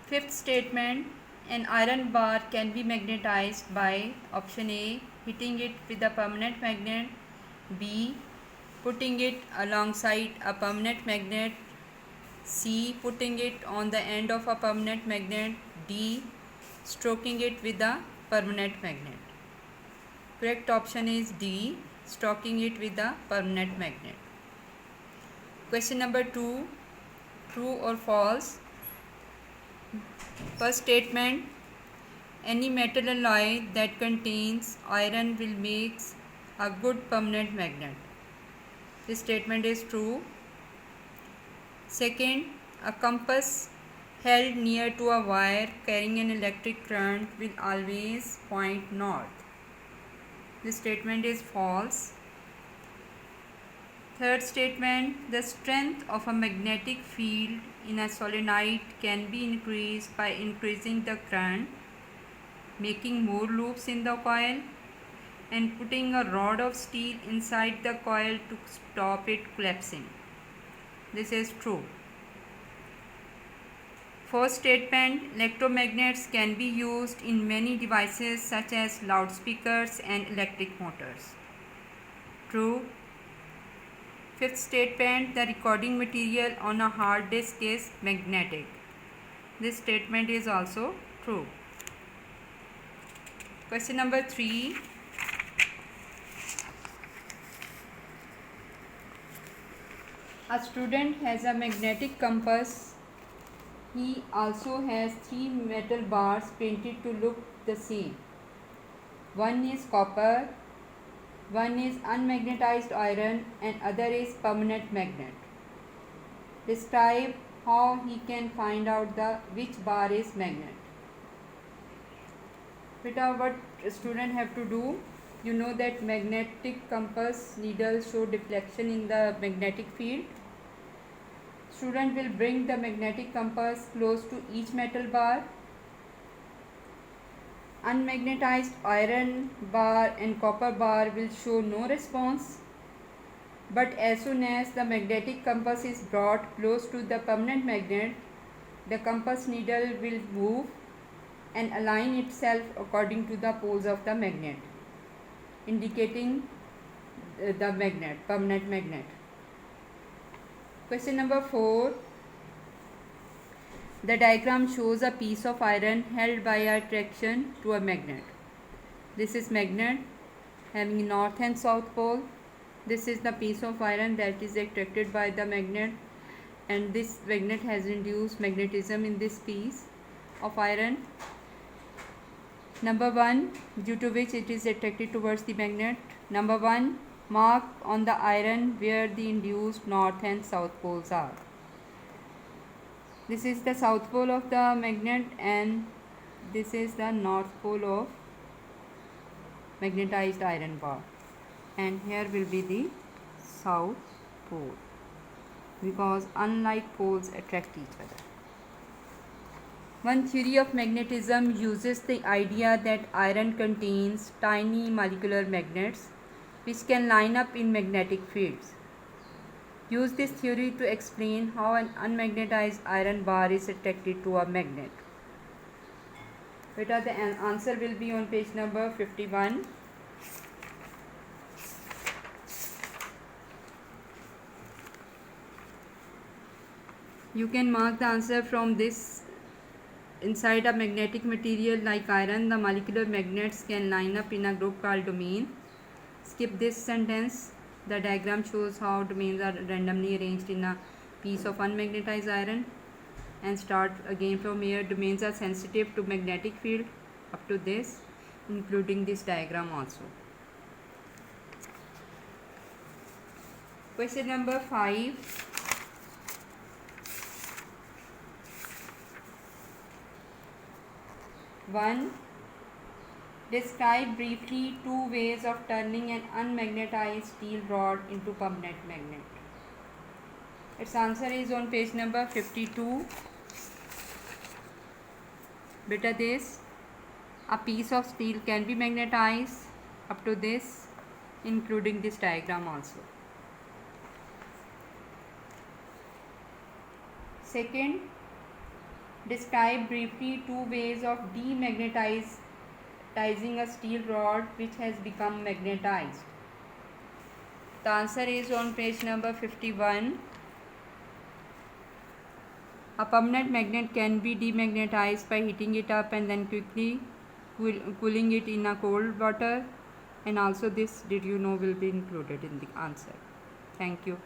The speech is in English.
Fifth statement, an iron bar can be magnetized by option A, hitting it with a permanent magnet, B, putting it alongside a permanent magnet, C, putting it on the end of a permanent magnet, D, stroking it with a permanent magnet. Correct option is D, stroking it with a permanent magnet. Question number 2, true or false? First statement, any metal alloy that contains iron will make a good permanent magnet. This statement is true. Second, a compass held near to a wire carrying an electric current will always point north. This statement is false. Third statement, the strength of a magnetic field in a solenoid can be increased by increasing the current, making more loops in the coil, and putting a rod of steel inside the coil to stop it collapsing. This is true. Fourth statement, electromagnets can be used in many devices such as loudspeakers and electric motors. True. Fifth statement, the recording material on a hard disk is magnetic. This statement is also true. Question number 3. A student has a magnetic compass. He also has 3 metal bars painted to look the same. One is copper, one is unmagnetized iron, and other is permanent magnet. Describe how he can find out which bar is magnet. Beta, what student have to do? You know that magnetic compass needles show deflection in the magnetic field. Student will bring the magnetic compass close to each metal bar. Unmagnetized iron bar and copper bar will show no response, but as soon as the magnetic compass is brought close to the permanent magnet, the compass needle will move and align itself according to the poles of the magnet, indicating the magnet, permanent magnet. Question number 4. The diagram shows a piece of iron held by attraction to a magnet. This is magnet having north and south pole. This is the piece of iron that is attracted by the magnet, and this magnet has induced magnetism in this piece of iron. Number 1, due to which it is attracted towards the magnet. Number 1, mark on the iron where the induced north and south poles are. This is the south pole of the magnet and this is the north pole of magnetized iron bar, and here will be the south pole, because unlike poles attract each other. One theory of magnetism uses the idea that iron contains tiny molecular magnets which can line up in magnetic fields. Use this theory to explain how an unmagnetized iron bar is attracted to a magnet. Beta, the answer will be on page number 51. You can mark the answer from this. Inside a magnetic material like iron, the molecular magnets can line up in a group called domain. Skip this sentence. The diagram shows how domains are randomly arranged in a piece of unmagnetized iron, and start again from here. Domains are sensitive to magnetic field up to this, including this diagram also. Question number 5. One, describe briefly 2 ways of turning an unmagnetized steel rod into permanent magnet. Its answer is on page number 52. Beta, this, a piece of steel can be magnetized up to this, including this diagram also. Second, Describe briefly two ways of demagnetizing a steel rod which has become magnetized. The answer is on page number 51. A permanent magnet can be demagnetized by heating it up and then quickly cooling it in a cold water, and also this, did you know, will be included in the answer. Thank you.